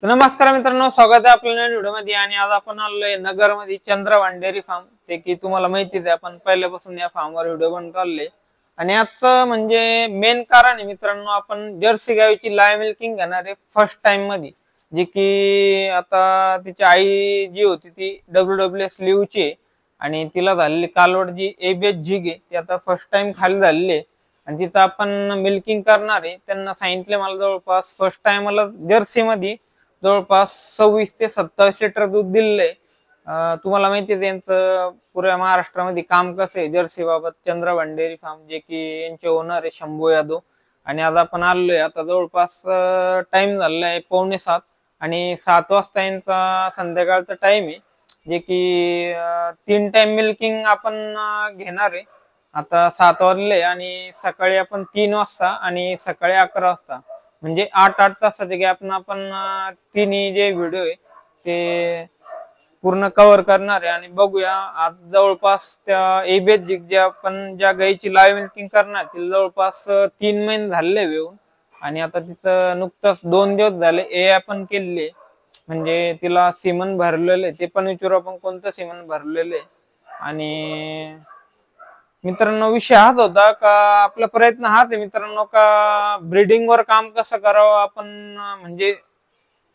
तर नमस्कार मित्रांनो, स्वागत आहे आपल्या नवीन व्हिडिओ मध्ये। आणि आज आपण आलोय नगर मध्ये चंद्रभान डेअरी फार्म। ते की तुम्हाला माहितीच आहे, आपण पहिल्यापासून या फार्मवर व्हिडिओ बनवत आलोय। आणि आजचं म्हणजे मेन कारण आहे मित्रांनो, आपण जर्सी गायची लाईव्ह मिल्किंग घेणार आहे फर्स्ट टाइम मध्ये। जी की आता तिची आई जी होती ती WWS लिव्हची, आणि तिला झालेली कालवड जी ABS झिग आहे ती आता फर्स्ट टाइम खाली झालेली आहे। आणि तिचं आपण मिल्किंग करणार आहे। त्यांना सांगितले मला जवळपास फर्स्ट टाइमला जर्सी मध्ये जवळपास 26 ते 27 लिटर दूध दिलंय। तुम्हाला माहिती आहे त्यांचं पुऱ्या महाराष्ट्रामध्ये काम कसं आहे जर्सी बाबत। चंद्रभान डेअरी फार्म जे की यांचे ओनर आहे शंभू यादव। आणि आज आपण आलोय, आता जवळपास टाइम झालेला आहे 6:45 आणि 7 वाजता यांचा संध्याकाळचा टाइम आहे। जे की 3 टाइम मिल्किंग आपण घेणार आहे। आता 7 वाजले आणि सकाळी आपण 3 वाजता आणि सकाळी 11 वाजता, म्हणजे 8 तासाच्या गॅपनं आपण तिन्ही जे व्हिडिओ आहे ते पूर्ण कव्हर करणार आहे। आणि बघूया, आज जवळपास त्या ABS झिग जे आपण ज्या गायची लाईव्ह मिल्किंग करणार तिला जवळपास 3 महिने झाले येऊन। आणि आता तिचं नुकतंच 2 दिवस झाले आपण केलेले, म्हणजे तिला सिमन भरलेले ते पण विचारू आपण कोणतं सिमन भरलेले। आणि मित्रांनो विषय हाच होता का, आपला प्रयत्न हाच आहे मित्रांनो का ब्रीडिंग वर काम कसं करावं आपण। म्हणजे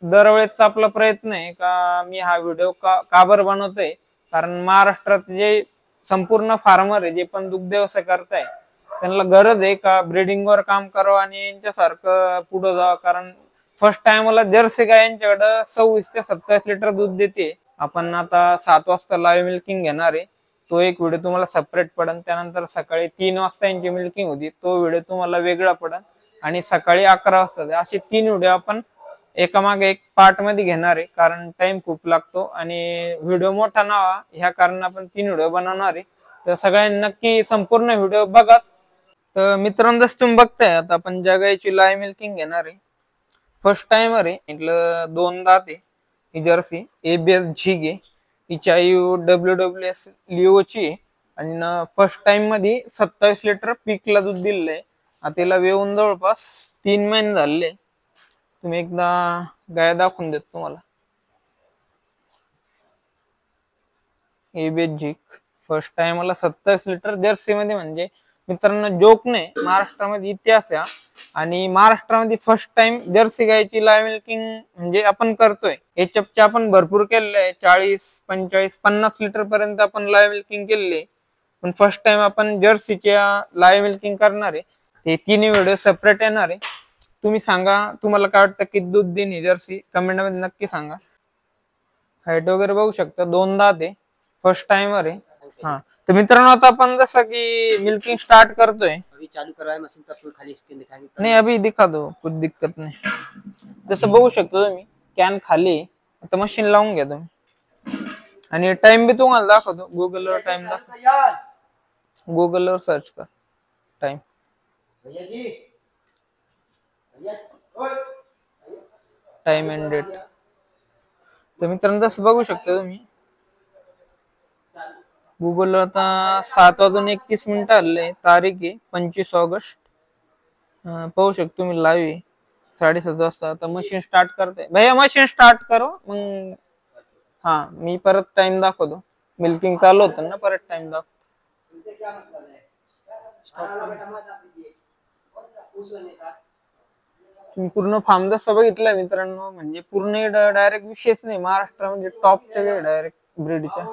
दरवेळेचा आपला प्रयत्न आहे का मी हा व्हिडिओ का बरं बनवतोय, कारण महाराष्ट्रात जे संपूर्ण फार्मर आहे जे पण दुग्ध व्यवसाय करताय त्यांना गरज आहे का ब्रीडिंग वर काम करावं आणि यांच्यासारखं पुढे जावं। कारण फर्स्ट टाइमला जर्सी गाय यांच्याकडे 26 ते 27 लिटर दूध देते। आपण आता 7 वाजता लाईव्ह मिल्किंग घेणार आहे, तो एक व्हिडिओ तुम्हाला सेपरेट पडेल। त्यानंतर सकाळी 3 वाजता यांची मिल्किंग होती, तो व्हिडिओ तुम्हाला वेगळा पडेल। आणि सकाळी 11 वाजता, असे 3 व्हिडिओ आपण एकामागे एक पार्ट मध्ये घेणार आहे, कारण टाइम खूप लागतो आणि व्हिडिओ मोठा नावा ह्या कारण आपण 3 व्हिडिओ बनवणार आहे। तर सगळ्यांनी नक्की संपूर्ण व्हिडिओ बघा। तर मित्रांनो जसं तुम्ही बघताय, आता आपण ज्या गायची लाईव्ह मिल्किंग घेणार आहे फर्स्ट टाइमर आहे, इथलं 2 दात आहे। ही जर्सी ABS झिग आहे, हिची आई WWS लिओची आहे। आणि फर्स्ट टाइम मध्ये 27 लिटर पीकला दूध दिलंय। तिला वेऊन जवळपास 3 महिने झाले। तुम्ही एकदा गाय दाखवून देत तुम्हाला। ABS झिग फर्स्ट टाइमला 27 लिटर जर्सी मध्ये, म्हणजे मित्रांनो जोक नाही, महाराष्ट्रामध्ये इतिहास आहे। आणि महाराष्ट्रामध्ये फर्स्ट टाइम जर्सी गायची लाईव्ह मिल्किंग म्हणजे आपण करतोय। HF आपण भरपूर केलेलं आहे, 40, 45, 50 लिटर पर्यंत आपण लाईव्ह मिल्किंग केलेली, पण फर्स्ट टाइम आपण जर्सीच्या लाईव्ह मिल्किंग करणार आहे। हे तिन्ही व्हिडिओ सेपरेट येणार आहे। तुम्ही सांगा तुम्हाला काय वाटतं किती दूध देईन ही जर्सी, कमेंट मध्ये नक्की सांगा। हाईट वगैरे बघू शकता, 2 दात आहे, फर्स्ट टाइमर आहे। हाँ तो मित्रों, आता अपन जैसा कि मिल्किंग स्टार्ट करते हैं, अभी चालू करवाए मशीन तब तो खाली स्क्रीन दिखाएंगे। नहीं अभी दिखा दो, कुछ दिक्कत नहीं। जसं बघू शकतो तुम्ही कॅन खाली, आता मशीन लावून घ्या तुम्ही। आणि टाइम भी तुम्हाला दाखवतो, गुगलवर टाइम दाखव, गुगलवर सर्च कर टाइम। Time end date. तर मित्रांनो जसं बघू शकता तुम्ही गुगलवर आता 7:31 आले, तारीख आहे 25 ऑगस्ट। पाहू शकतो तुम्ही लाईव्ह आहे 7:30 वाजता। आता मशीन स्टार्ट करते भैया, मशीन स्टार्ट करो मग। हा मी परत टाइम दाखवतो, मिल्किंग चालू होतं ना, परत टाइम दाखवतो। तुम्ही पूर्ण फार्म जसं बघितलं मित्रांनो, म्हणजे पूर्ण डायरेक्ट विशेष नाही, महाराष्ट्रामध्ये टॉपच्या डायरेक्ट ब्रीडच्या।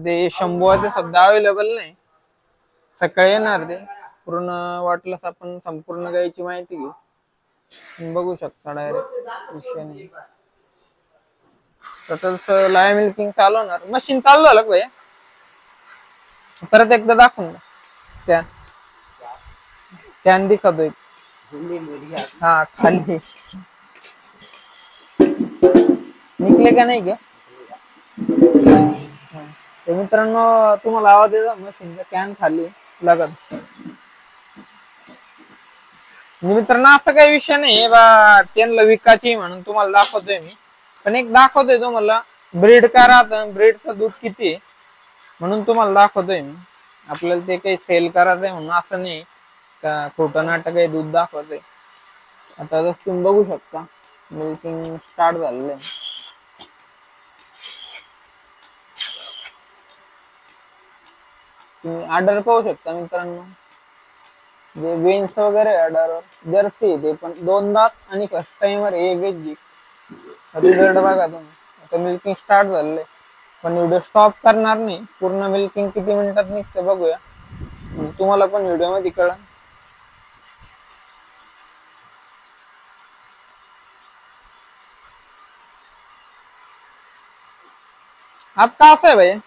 ते शंभूचे सध्या अवेलेबल नाही, सकाळी येणार ते पूर्ण। वाटलंच आपण संपूर्ण गायची माहिती घेऊ, बघू शकता डायरेक्ट विषय नाही। तर लाईव्ह मिल्किंग चालू होणार, मशीन चालू झालं भैया, परत एकदा दाखवून कॅन कॅन दिसतोय। हाँ खाली निकले का नाही का? तर मित्रांनो तुम्हाला आवाज येतो मशीनचा, कॅन खाली लागत। मित्रांनो असं काही विषय नाही बा त्यांना विकायची म्हणून तुम्हाला दाखवतोय मी, पण एक दाखवतोय तुम्हाला ब्रीड का राहतं, ब्रीडचं दूध किती आहे म्हणून तुम्हाला दाखवतोय मी। आपल्याला ते काही सेल करायचंय म्हणून असं नाही का खोटं नाटक आहे दूध दाखवतोय। आता जसं तुम्ही बघू शकता मिल्किंग स्टार्ट झालेलं आहे. तुम्ही ऑर्डर पाहू शकता मित्रांनो, जे वेन्स वगैरे ऑर्डर जर्सी ते पण 2 दात आणि फर्स्ट टाइमर एक जी रिझल्ट बघा तुम्ही. आता मिल्किंग स्टार्ट झालेलं आहे, पण व्हिडिओ स्टॉप करणार नाही. पूर्ण मिल्किंग किती मिनिटात निघतं बघूया, म्हणजे तुम्हाला पण व्हिडिओ मध्ये कळेल. आप कहाँ से है भैया?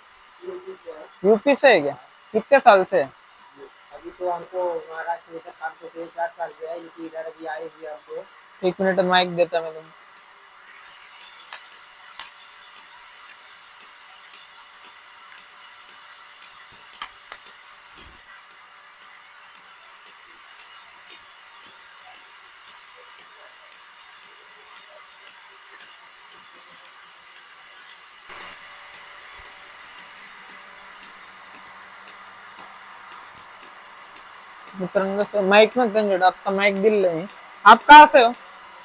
यूपी से है क्या? कितने साल से है? अभी तो हमको महाराष्ट्र में काम को 3-4 साल से है, लेकिन इधर अभी आए हुए हमको। 1 मिनट माइक देता मैं तुमको. मित्रांनो जसं माइक में त्यांच्याकडे आता माइक दिलेलं आहे. आप कहाँ से हो?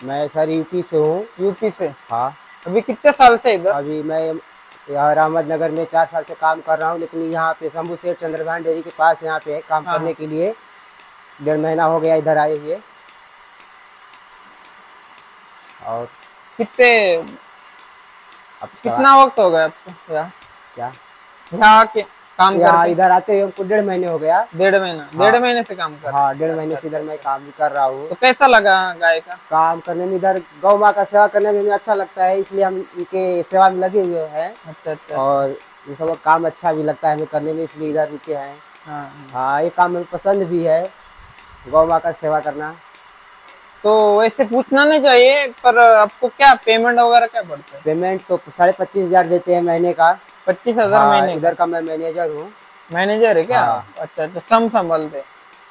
मैं सर यूपी से हूँ। यूपी से. हाँ, अभी कितने साल से इधर? अभी मैं यहाँ अहमदनगर में 4 साल से काम कर रहा हूँ, लेकिन यहाँ पे शंभू सेठ चंद्रभान डेयरी के पास यहाँ पे काम हाँ। करने के लिए 1.5 महीना हो गया इधर आए हुए। और कितने अब कितना वक्त हो गया आपको यहाँ क्या यहाँ के काम यहाँ करके? इधर आते हुए हमको 1.5 महीने हो गया। 1.5 महीना. 1.5 महीने से काम कर रहे हाँ, 1.5 महीने से इधर मैं काम भी कर रहा हूँ। तो कैसा लगा गाय का? काम करने में इधर गौ माँ का सेवा करने में हमें अच्छा लगता है, इसलिए हम इनके सेवा में लगे हुए हैं। अच्छा अच्छा. और इन सब का काम अच्छा भी लगता है हमें करने में, इसलिए इधर रुके हैं। हाँ. हाँ, ये काम हमें पसंद भी है, गौ माँ का सेवा करना। तो वैसे पूछना नहीं चाहिए, पर आपको क्या पेमेंट वगैरह क्या पड़ता है? पेमेंट तो 25,500 देते हैं महीने का। 25,000 हाँ, महीने इधर का मैं मैनेजर हूँ। मैनेजर है क्या? हाँ। अच्छा अच्छा, सम संभालते.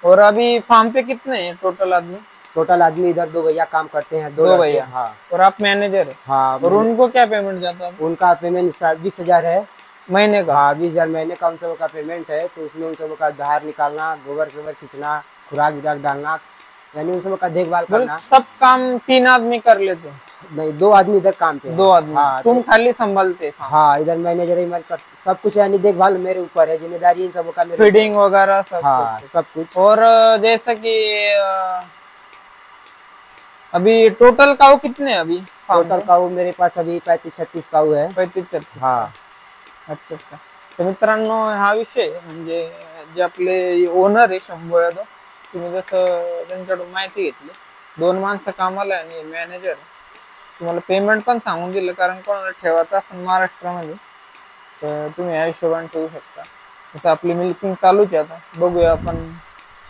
और अभी फार्म पे कितने हैं टोटल आदमी? टोटल आदमी इधर 2 भैया काम करते हैं, 2 दो लड़के। भैया. हाँ और आप मैनेजर है? हाँ। और उनको क्या पेमेंट जाता है उनका पेमेंट 20,000 है महीने का? हाँ, 20,000 महीने का उन सब का पेमेंट है। तो उसमें उन सब का धार निकालना, गोबर सोबर खींचना, खुराक विराक डालना, यानी उन सब का देखभाल बोल करना। सब काम 3 आदमी कर लेते हैं? नहीं, 2 आदमी इधर काम पे हैं। 2 आदमी. हाँ, तुम खाली संभालते farm? हाँ, इधर मैनेजर ही मैं सब कुछ, यानी देखभाल मेरे ऊपर है, जिम्मेदारी इन सब का मेरे फीडिंग वगैरह सब? हाँ, सब कुछ। और जैसा कि अभी टोटल काऊ कितने हैं अभी? टोटल काऊ मेरे पास अभी 35-36 काऊ है। 35-36. हाँ. अच्छा अच्छा. तर मित्रांनो हा विषय म्हणजे जे आपले ओनर आहे शंभू यादव, तुम्ही जसं त्यांच्याकडून माहिती घेतली, 2 माणसं कामाला आहे आणि मॅनेजर. तुम्हाला पेमेंट पण सांगून दिलं, कारण कोणाला ठेवायचं असेल महाराष्ट्रामध्ये तर तुम्ही या हिशोबाने ठेवू शकता. जसं आपली मिल्किंग चालूच आहे आता, बघूया आपण.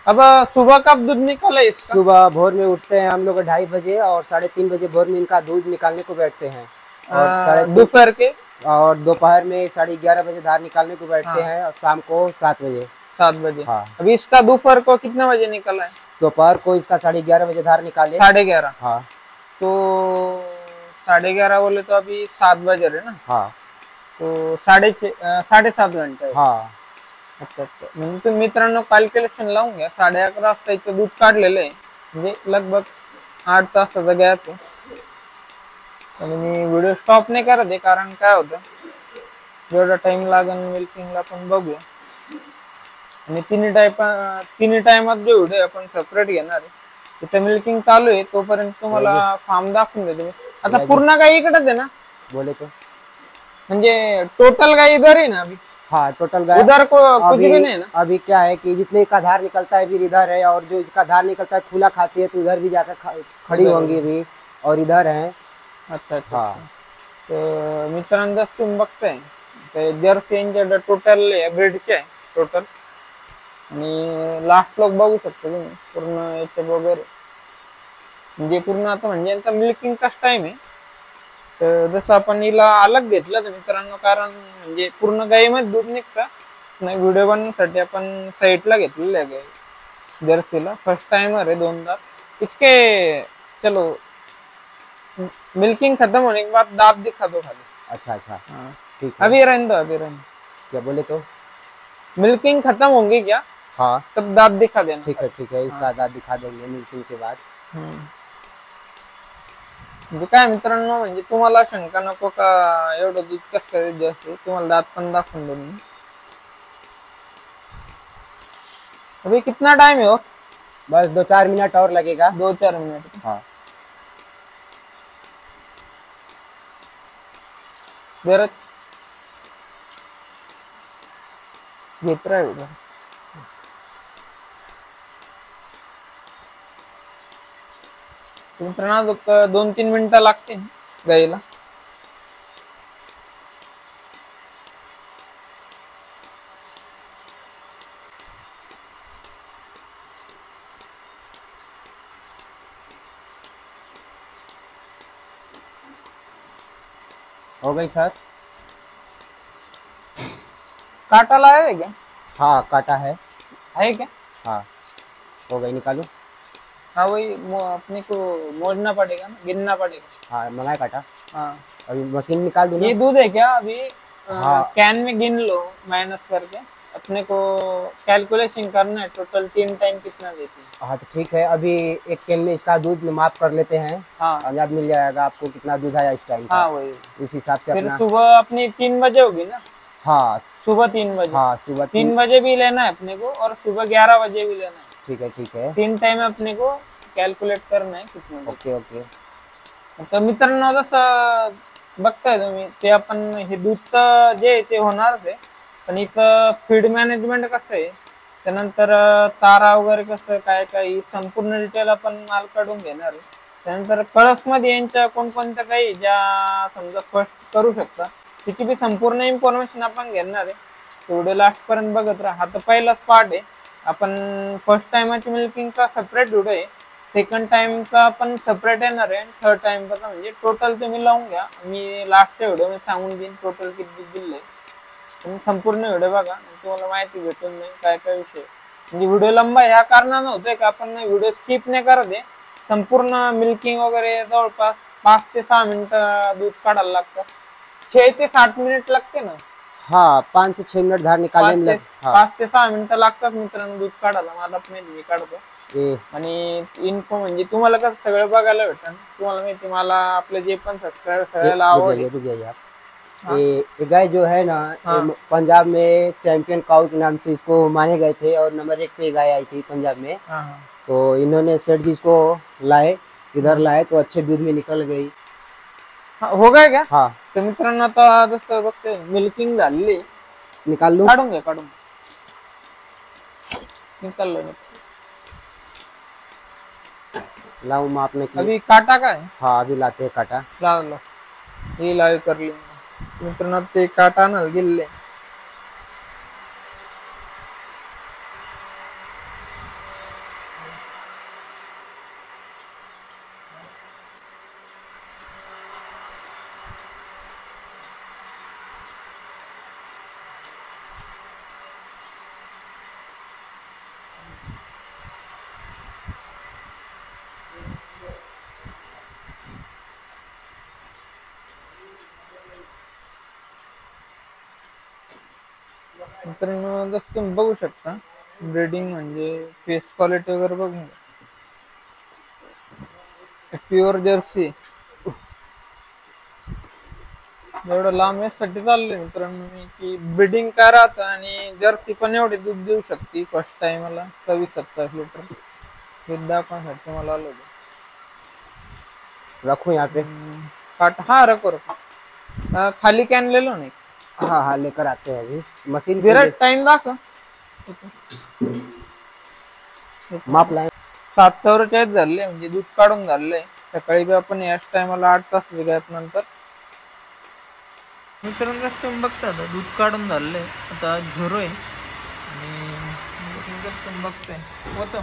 अब सुबह कब दूध निकाला इसका? सुबह भोर में उठते हैं हम लोग 2:30 बजे, और 3:30 बजे भोर में इनका दूध निकालने को बैठते हैं। और दोपहर के? और दोपहर में 11:30 बजे धार निकालने को बैठते हैं, और शाम को 7 बजे। 7 बजे. हाँ. अभी इसका दोपहर को कितना बजे निकला है? दोपहर को इसका 11:30 बजे धार निकाले। 11:30. हाँ. तो 11:30 बोले तो अभी 7 बजे रहे ना? हाँ. तो 7.5 घंटे आहे. हाँ. अच्छा अच्छा. म्हणजे तुम्ही मित्रांनो कॅल्क्युलेशन लावून घ्या. 11:30 वाजता इथं दूध काढलेलं आहे, म्हणजे लगभग 8 तासाचा गॅप आहे. आणि मी व्हिडिओ स्टॉप नाही करत आहे, कारण काय होतं, जेवढा टाइम लागेल मिल्किंगला पण बघूया. आणि तिन्ही टाइमात जो व्हिडिओ आपण सेपरेट घेणार आहे, तिथं मिल्किंग चालू आहे तोपर्यंत तुम्हाला फार्म दाखवून देतो मी. आता पूर्ण गाय इकडेच आहे ना? बोले तो म्हणजे टोटल गाय इधर है ना अभी? हाँ, टोटल गाय उधर को कुछ अभी भी नहीं है ना? अभी क्या है कि जितने का धार निकलता है फिर इधर है, और जो इसका धार निकलता है खुला खाती है तो उधर भी जाकर खड़ी होंगी अभी, और इधर है। अच्छा अच्छा. हाँ. तर मित्रांनो जसं तुम्ही बघताय, ते जर्सी यांच्या टोटल ब्रीडचे आहे टोटल. आणि लास्ट लोक बघू शकता तुम्ही पूर्ण याचे वगैरे, म्हणजे पूर्ण आता म्हणजे यांचा मिल्किंगचाच टाइम आहे. तर जसं आपण हिला अलग घेतलं तर मित्रांनो, कारण म्हणजे पूर्ण गायीमध्ये दूध निघतं नाही. व्हिडिओ बनवण्यासाठी आपण साईडला घेतलेलं आहे गाय जर्सीला. फर्स्ट टाइमर है 2 दांत इसके. चलो मिल्किंग खत्म होने के बाद दांत दिखा दो खाली. अच्छा अच्छा. हाँ. ठीक है। अभी रहने दो, अभी रहने दो. क्या बोले तो? मिल्किंग खत्म होंगी क्या, हाँ, तब दांत दिखा देना. ठीक है ठीक है, इसका दांत दिखा देंगे मिल्किंग के बाद। म्हणजे काय मित्रांनो, म्हणजे तुम्हाला शंका नको का एवढं दूध कसं काय जास्त आहे, तुम्हाला दात पण दाखवून देईन मी. अभी कितना टाइम है? बस 2-4 मिनट और लगेगा। 2-4 मिनट हाँ जरा घेत राहील. मित्रांनो 2-3 मिनिटं लागतील गाईला. हो गई सर। काटा लाया है क्या? हाँ काटा है। है क्या? हाँ हो गई, निकालू। हाँ वही अपने को मोड़ना पड़ेगा ना, गिनना पड़ेगा। हाँ मंगाए काटा। हाँ अभी मशीन निकाल दूँ ना? ये दूध है क्या अभी? हाँ। कैन में गिन लो माइनस करके, अपने को कैलकुलेशन करना है टोटल 3 टाइम कितना देती है। हाँ तो ठीक है, अभी एक कैन में इसका दूध माप कर लेते हैं। हाँ अंदाज मिल जाएगा आपको कितना दूध आया इस टाइम का। हाँ वही। इस हिसाब से फिर अपना। सुबह अपनी 3 बजे होगी ना? हाँ सुबह 3 बजे। हाँ सुबह 3 बजे भी लेना है अपने को और सुबह 11 बजे भी लेना है। ठीक है ठीक है। 3 टाइम अपने को कॅल्क्युलेट करणं आहे किती म्हणजे. Okay okay. तर मित्रांनो जसं बघताय तुम्ही ते आपण हे दूध तर जे आहे ते होणारच आहे, पण इथं फीड मॅनेजमेंट कसं आहे, त्यानंतर तारा वगैरे कसं काय काय संपूर्ण डिटेल आपण मालकडून घेणार आहे. त्यानंतर कळसमध्ये यांच्या कोणकोणत्या काही ज्या समजा फर्स्ट करू शकता त्याची बी संपूर्ण इन्फॉर्मेशन आपण घेणार आहे. व्हिडिओ लास्ट पर्यंत बघत राहा. हा तर पहिलाच पार्ट आहे. आपण फर्स्ट टाइमची मिल्किंगचा सेपरेट व्हिडिओ आहे, सेकंड टाइमचा पण सेपरेट येणार आहे, आणि थर्ड टाइमचा म्हणजे टोटल तुम्ही लावून घ्या. मी लास्टच्या व्हिडिओ मध्ये सांगून देईन टोटल किती दिले. तुम्ही संपूर्ण व्हिडिओ बघा, तुम्हाला माहिती भेटून जाईल काय काय विषय. म्हणजे व्हिडिओ लंबा ह्या कारणानं होतोय का आपण व्हिडिओ स्किप नाही करत आहे. संपूर्ण मिल्किंग वगैरे जवळपास 5 ते 6 मिनिटं दूध काढायला लागतं. 6 ते 7 मिनिट लागते ना. हाँ 5 से 6 मिनट धार निकालने में 5 ते 6 मिनिटं लागतात मित्रांनो दूध काढायला. मला पण मी काढतो. ये आणि इन्फो म्हणजे तुम्हाला कसं सगळं बघायला भेटतं. तुम्हाला माहिती मला आपले जे पण सबस्क्राईबर सगळ्याला आवड आहे. रुक जाइए आप। ये गाय जो है ना, ये पंजाब में चैंपियन काउ के नाम से इसको माने गए थे और नंबर 1 पे गाय आई थी पंजाब में। तो इन्होंने सेठ जी इसको लाए, इधर लाए तो अच्छे दूध में निकल गई। हो गया क्या? हाँ तर मित्रांनो आता जसं बघते मिल्किंग झालेली. निकाल लूं? काढून घ्या काढून. निकाल लाऊं मापने के लिए? अभी काटा का है? हाँ अभी लाते हैं काटा। लाव लो ही लाईव्ह करली मित्रांनो. ते काटा ना गेले. मित्रांनो जसं तुम्ही बघू शकता ब्रीडिंग म्हणजे फेस क्वालिटी वगैरे बघून प्युअर जर्सी. एवढं लांब यासाठी चाललंय मित्रांनो मी की ब्रीडिंग काय राहतं, आणि जर्सी पण एवढे दूध देऊ शकते. फर्स्ट टाइमला 26-27 लिटर दूध दाखवण्यासाठी मला आलं. रखूं यहाँ पे? काट हाँ रखो खाली कॅन ले लो. नाही हाँ हाँ लेकर आते हैं अभी मशीन जरा टाइम दाखव. माप लाए 7 झाले म्हणजे दूध काढून झालंय. सकाळी बी आपण याच टायमाला 8 तास गॅप नंतर मित्रांनो जास्त बघता आता दूध काढून झालंय. आता झिरो आहे आणि जास्त बघताय होतं.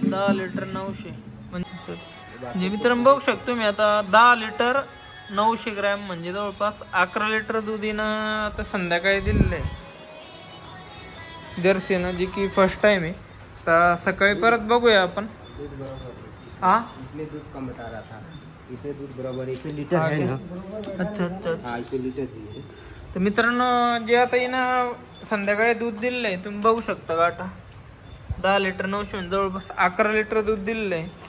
दहा लिटर 900 म्हणजे मित्रांनो बघू शकतो मी आता 10 लिटर 900 ग्रॅम म्हणजे जवळपास 11 लिटर दूध हिनं आता संध्याकाळी दिलेलं आहे जर्सीनं, जी की फर्स्ट टाइम आहे. तर सकाळी परत बघूया आपण. हाँ इसमें दूध कम बता रहा था. इथे दूध बरोबर इथे लिटर आहे ना. अच्छा अच्छा. हा इथे लिटर आहे. तर मित्रांनो जे आता हिनं संध्याकाळी दूध दिलेलं आहे तुम्ही बघू शकता गाठा 10 लिटर 900 जवळपास 11 लिटर दूध दिलेलं आहे.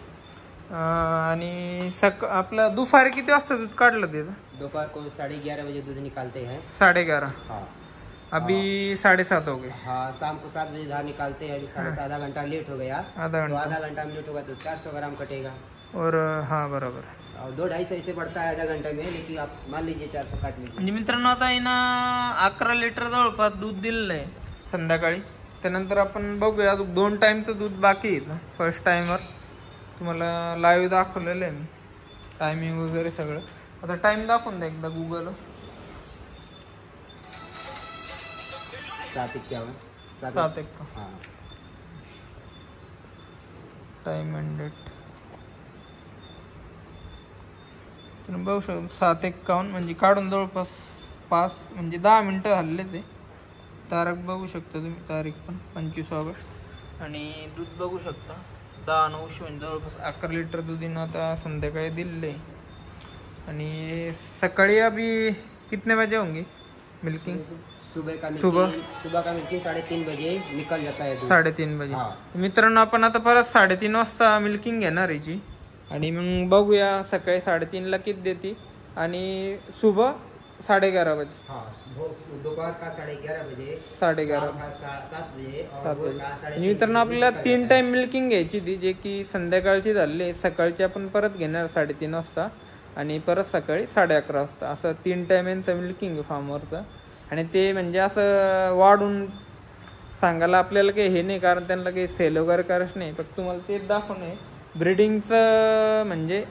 आणि आपलं दुपारी किती वाजता दूध काढलं त्याचं? दोपहर को 11:30 बजे दूध निकालते हैं. 11:30. हाँ अभी 7:30 हो गए. हाँ शाम को 7 बजे धार निकालते हैं. अभी आधा घंटा लेट हो गया. आधा तो घंटा आधा घंटा में लेट होगा तो 400 ग्राम कटेगा. और हाँ बरोबर. और 2-250 ऐसे बढ़ता है आधा घंटे में. लेकिन आप मान लीजिए 400 काट लीजिए. म्हणजे मित्रांनो आता हिनं 11 लिटर जवळपास दूध दिलेलं आहे संध्याकाळी. त्यानंतर आपण बघूया 2 टाइमचं दूध बाकी आहे. फर्स्ट टाइमवर तुम्हाला लाईव्ह दाखवलेलं आहे मी टायमिंग वगैरे सगळं. आता टाइम दाखवून द्या एकदा गुगल. 7:51. 7:51 हाँ टाइम अँड डेट तुम्ही बघू शकता. 7:51 म्हणजे काढून जवळपास 5 म्हणजे 10 मिनटं हल्ले ते. तारीख बघू शकता तुम्ही. तारीख पण 25 ऑगस्ट. आणि दूध बघू शकता 10-9 म्हणजे जवळपास 11 लिटर दूधीनं आता संध्याकाळी दिलेले. आणि सकाळी अभी कितने बजे होंगे मिल्किंग? सुबह का मिल्किंग 3:30 बजे निकल जाता है दूध. 3:30 बजे. हाँ. मित्रांनो आपण आता परत 3:30 वाजता मिल्किंग घेणार याची. आणि मग बघूया सकाळी 3:30ला किती देते आणि सुबह 11:30 बजे. हाँ दोपहर का 11:30 बजे. 11:30 7 बजे. 7 बजे. मित्रांनो आपल्याला 3 टाइम मिल्किंग घ्यायची ती जे की संध्याकाळची झाली. सकाळची आपण परत घेणार 3:30 वाजता आणि परत सकाळी 11:30 वाजता. असं 3 टाइम यांचं मिल्किंग आहे फार्मवरचं. आणि ते म्हणजे असं वाढून सांगायला आपल्याला काही हे नाही कारण त्यांना काही सेल वगैरे करायचं नाही. फक्त तुम्हाला तेच दाखवणे ब्रीडिंगचं म्हणजे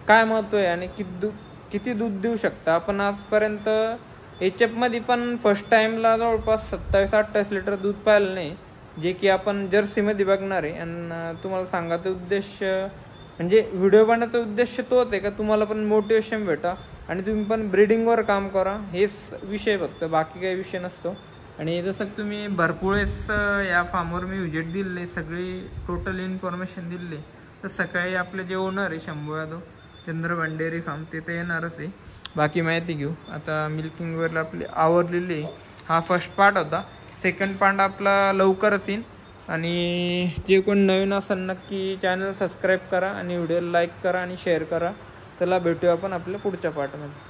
काय महत्त्व आहे आणि किती दूध देऊ शकता. आपण आजपर्यंत HF पण फर्स्ट टाइमला जवळपास 27-28 लिटर दूध पाहिलं नाही जे की आपण जर्सीमध्ये बघणार आहे. आणि तुम्हाला सांगायचा उद्देश म्हणजे व्हिडिओ बनवण्याचा उद्देश तोच आहे का तुम्हाला पण मोटिवेशन भेटा आणि तुम्ही पण ब्रीडिंगवर काम करा. हेच विषय फक्त बाकी काही विषय नसतो. आणि जसं तुम्ही भरपूर या फार्मवर मी व्हिजिट दिले सगळी टोटल इन्फॉर्मेशन दिली. तर सकाळी आपले जे ओनर आहे शंभू यादव चंद्रवांड डेअरी फार्म ते तर येणारच आहे. बाकी माहिती घेऊ. आता मिल्किंगवर आपली आवरलेली हा फर्स्ट पार्ट होता. सेकंड पार्ट आपला लवकरच येईल. आणि जे कोण नवीन असेल नक्की चॅनल सबस्क्राईब करा आणि व्हिडिओला लाईक करा आणि शेअर करा. चला भेटूया आपण आपल्या पुढच्या पार्टमध्ये.